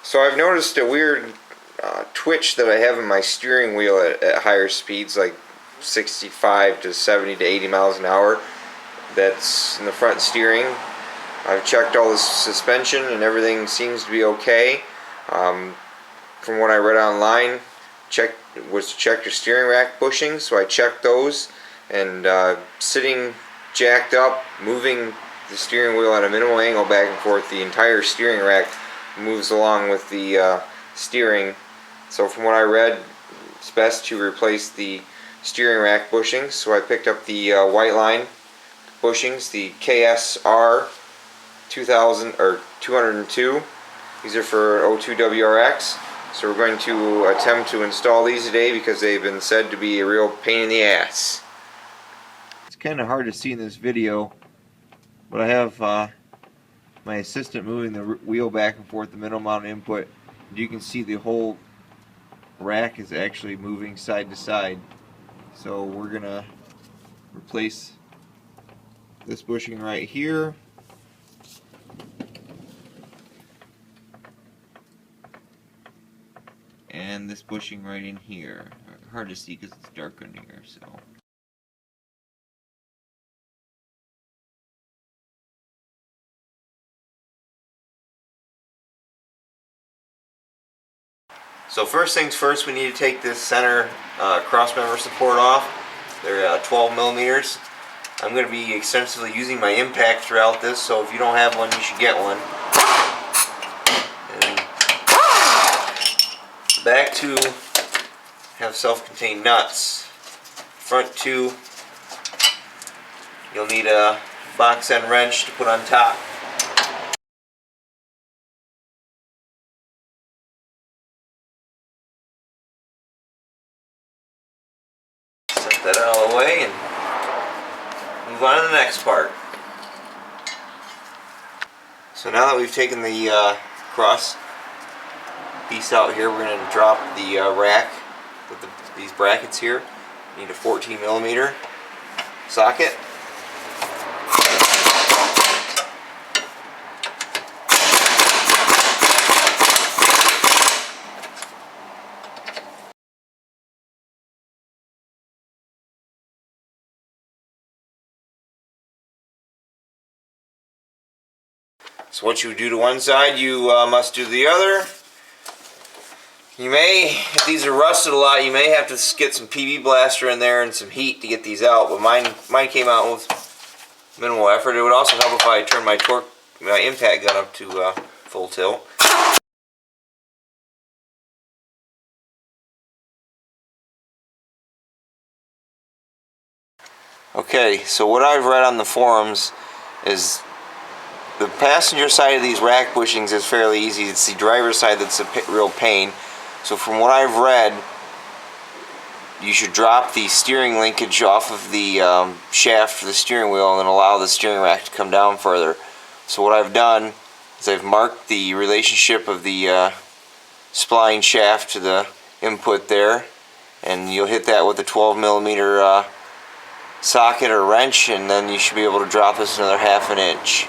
So I've noticed a weird twitch that I have in my steering wheel at higher speeds, like 65 to 70 to 80 miles an hour. That's in the front steering. I've checked all the suspension and everything seems to be okay. From what I read online, was to check your steering rack bushings, so I checked those, and sitting jacked up, moving the steering wheel at a minimal angle back and forth, the entire steering rack moves along with the steering. So from what I read, it's best to replace the steering rack bushings. So I picked up the Whiteline bushings, the KSR202. These are for 02 WRX. So we're going to attempt to install these today because they've been said to be a real pain in the ass. It's kind of hard to see in this video, but I have my assistant moving the wheel back and forth, the middle mount input. You can see the whole rack is actually moving side to side. So we're going to replace this bushing right here. And this bushing right in here. Hard to see because it's dark under here. So first things first, we need to take this center cross member support off. They're 12 millimeters. I'm going to be extensively using my impact throughout this, so if you don't have one, you should get one. And the back two have self-contained nuts. Front two, you'll need a box end wrench to put on top. Set that out of the way and move on to the next part. So now that we've taken the cross piece out here, we're going to drop the rack with these brackets here. You need a 14 millimeter socket. So what you do to one side, you must do the other. You may, if these are rusted a lot, you may have to get some PB blaster in there and some heat to get these out, but mine came out with minimal effort. It would also help if I turn my impact gun up to full tilt. Okay, so what I've read on the forums is the passenger side of these rack bushings is fairly easy. It's the driver's side that's a real pain. So from what I've read, you should drop the steering linkage off of the shaft for the steering wheel and then allow the steering rack to come down further. So what I've done is I've marked the relationship of the spline shaft to the input there, and you'll hit that with a 12 millimeter socket or wrench, and then you should be able to drop this another ½ inch.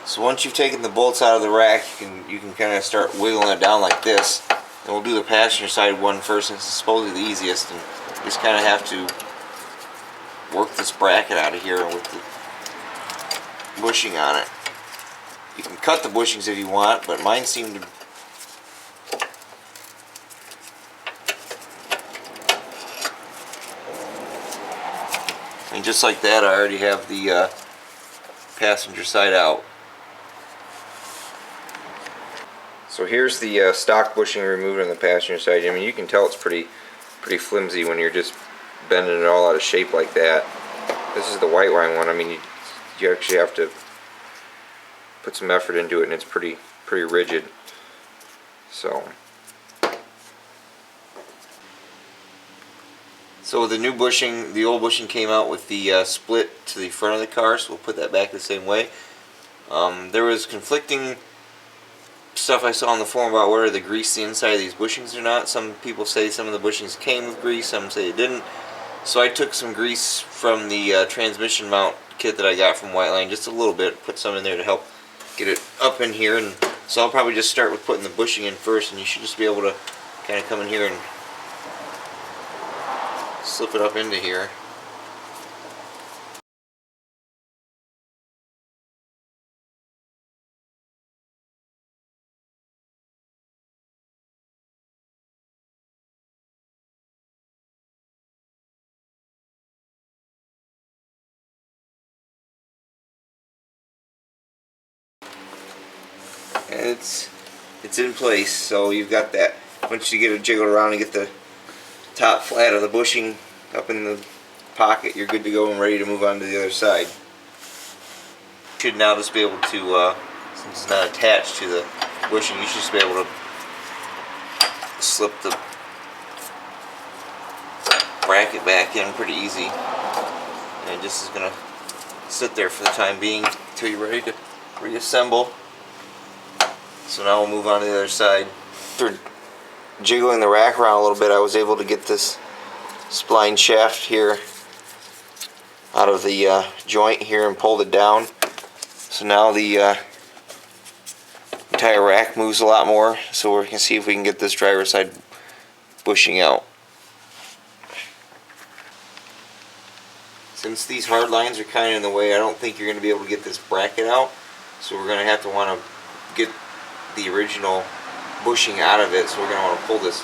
So once you've taken the bolts out of the rack, you can kind of start wiggling it down like this. And we'll do the passenger side one first, since it's supposedly the easiest. And you just kind of have to work this bracket out of here with the bushing on it. You can cut the bushings if you want, but mine seem to... And just like that, I already have the passenger side out. So here's the stock bushing removed on the passenger side. I mean, you can tell it's pretty flimsy when you're just bending it all out of shape like that. This is the Whiteline one. I mean, you actually have to put some effort into it, and it's pretty rigid. So with the new bushing, the old bushing came out with the split to the front of the car, so we'll put that back the same way. There was conflicting stuff I saw on the forum about whether the grease the inside of these bushings or not. Some people say some of the bushings came with grease, some say it didn't. So I took some grease from the transmission mount kit that I got from Whiteline, just a little bit, put some in there to help get it up in here. And so I'll probably just start with putting the bushing in first, and you should just be able to kind of come in here and slip it up into here. And it's in place, so you've got that. Once you get it jiggled around and get the top flat of the bushing up in the pocket, you're good to go and ready to move on to the other side. Should now just be able to, since it's not attached to the bushing, you should just be able to slip the bracket back in pretty easy. And it just is going to sit there for the time being until you're ready to reassemble. So now we'll move on to the other side. After jiggling the rack around a little bit, I was able to get this spline shaft here out of the joint here and pulled it down. So now the entire rack moves a lot more, so we can see if we can get this driver's side bushing out. Since these hard lines are kind of in the way, I don't think you're going to be able to get this bracket out, so we're going to have to want to get the original bushing out of it. So we're going to want to pull this,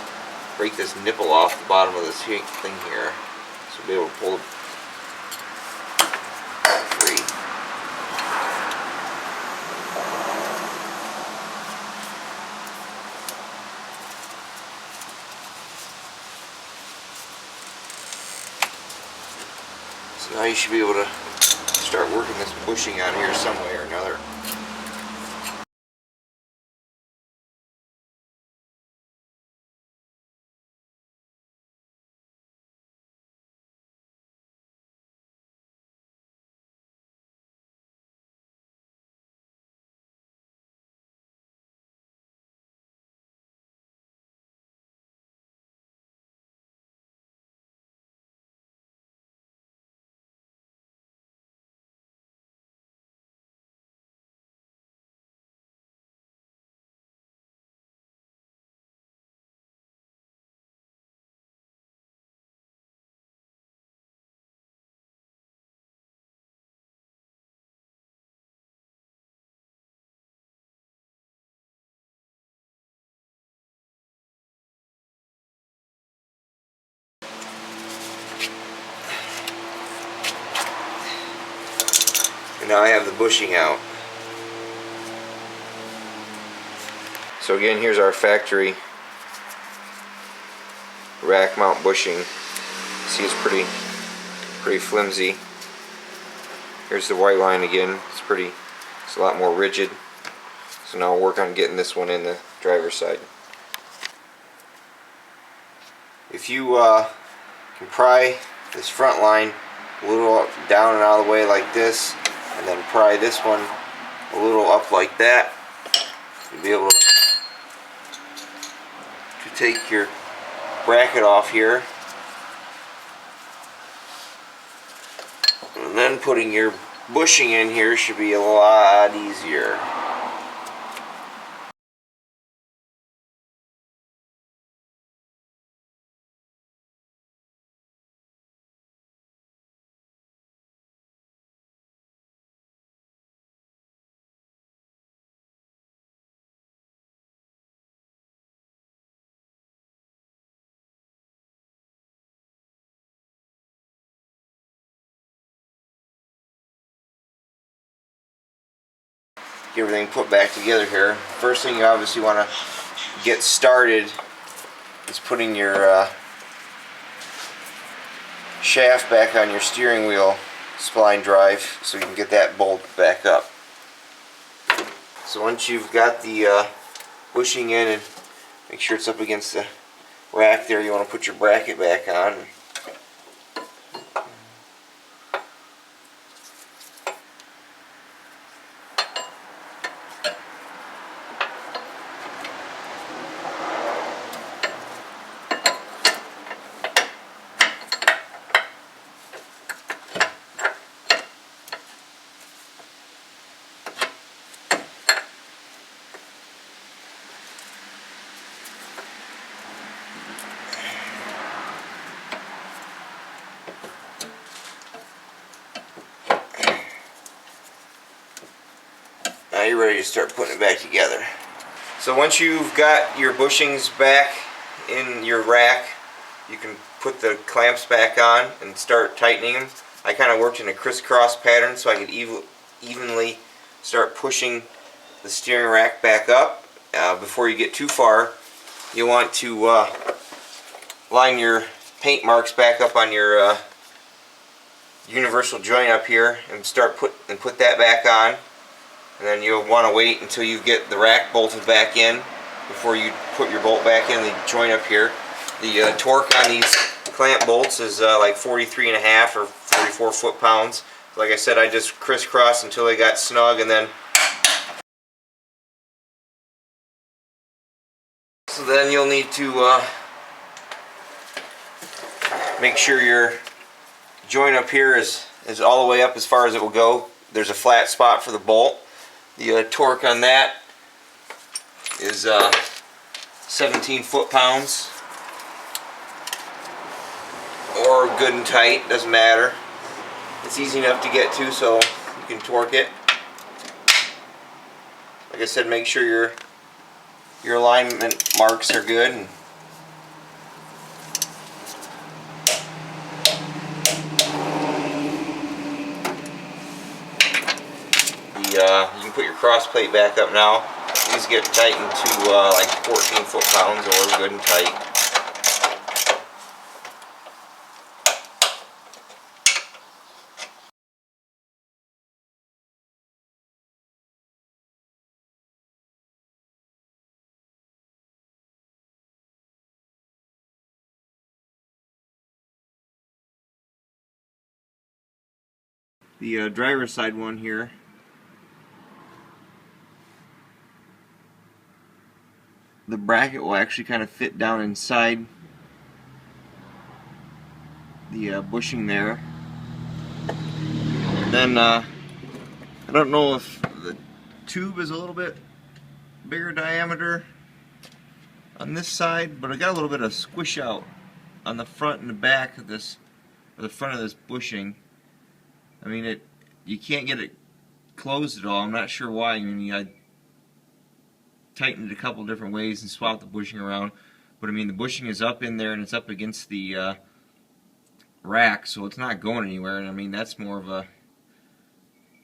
break this nipple off the bottom of this thing here, so we'll be able to pull it free. So now you should be able to start working this bushing out here some way or another. And now I have the bushing out. So again, here's our factory rack mount bushing. See, it's pretty flimsy. Here's the Whiteline again. It's a lot more rigid. So now I'll work on getting this one in the driver's side. If you can pry this front line a little down and out of the way like this, and then pry this one a little up like that, you'll be able to take your bracket off here, and then putting your bushing in here should be a lot easier. Get everything put back together here. First thing you obviously want to get started is putting your shaft back on your steering wheel spline drive so you can get that bolt back up. So once you've got the bushing in, and make sure it's up against the rack there, you want to put your bracket back on. Now you're ready to start putting it back together. So once you've got your bushings back in your rack, you can put the clamps back on and start tightening them. I kind of worked in a crisscross pattern so I could evenly start pushing the steering rack back up. Before you get too far, you want to line your paint marks back up on your universal joint up here and put that back on. And then you'll want to wait until you get the rack bolted back in before you put your bolt back in the joint up here. The torque on these clamp bolts is like 43.5 or 44 foot-pounds. Like I said, I just crisscrossed until they got snug, and then you'll need to make sure your joint up here is all the way up as far as it will go. There's a flat spot for the bolt. The torque on that is 17 foot-pounds, or good and tight, doesn't matter. It's easy enough to get to, so you can torque it. Like I said, make sure your alignment marks are good. And you can put your cross plate back up now. These get tightened to like 14 foot-pounds, or good and tight. The driver's side one here, the bracket will actually kind of fit down inside the bushing there. And then I don't know if the tube is a little bit bigger diameter on this side, but I got a little bit of squish out on the front and the back of this, or the front of this bushing. I mean, you can't get it closed at all. I'm not sure why. I mean, I tightened it a couple different ways and swapped the bushing around, but I mean, the bushing is up in there and it's up against the rack, so it's not going anywhere. And I mean, that's more of a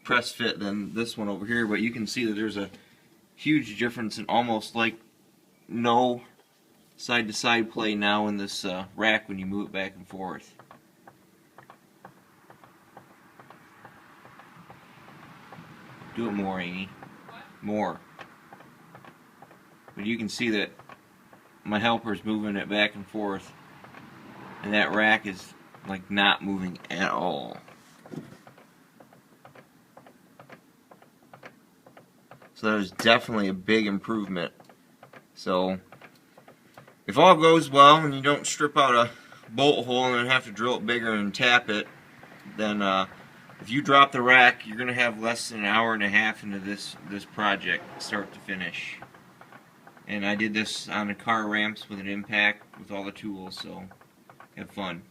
press fit than this one over here, but you can see that there's a huge difference, and almost like no side-to-side play now in this rack when you move it back and forth. Do it more, Amy. More. But you can see that my helper's moving it back and forth, and that rack is like not moving at all. So that was definitely a big improvement. So if all goes well and you don't strip out a bolt hole and then have to drill it bigger and tap it, then if you drop the rack, you're going to have less than an hour and a half into this project, start to finish. And I did this on the car ramps with an impact with all the tools, so have fun.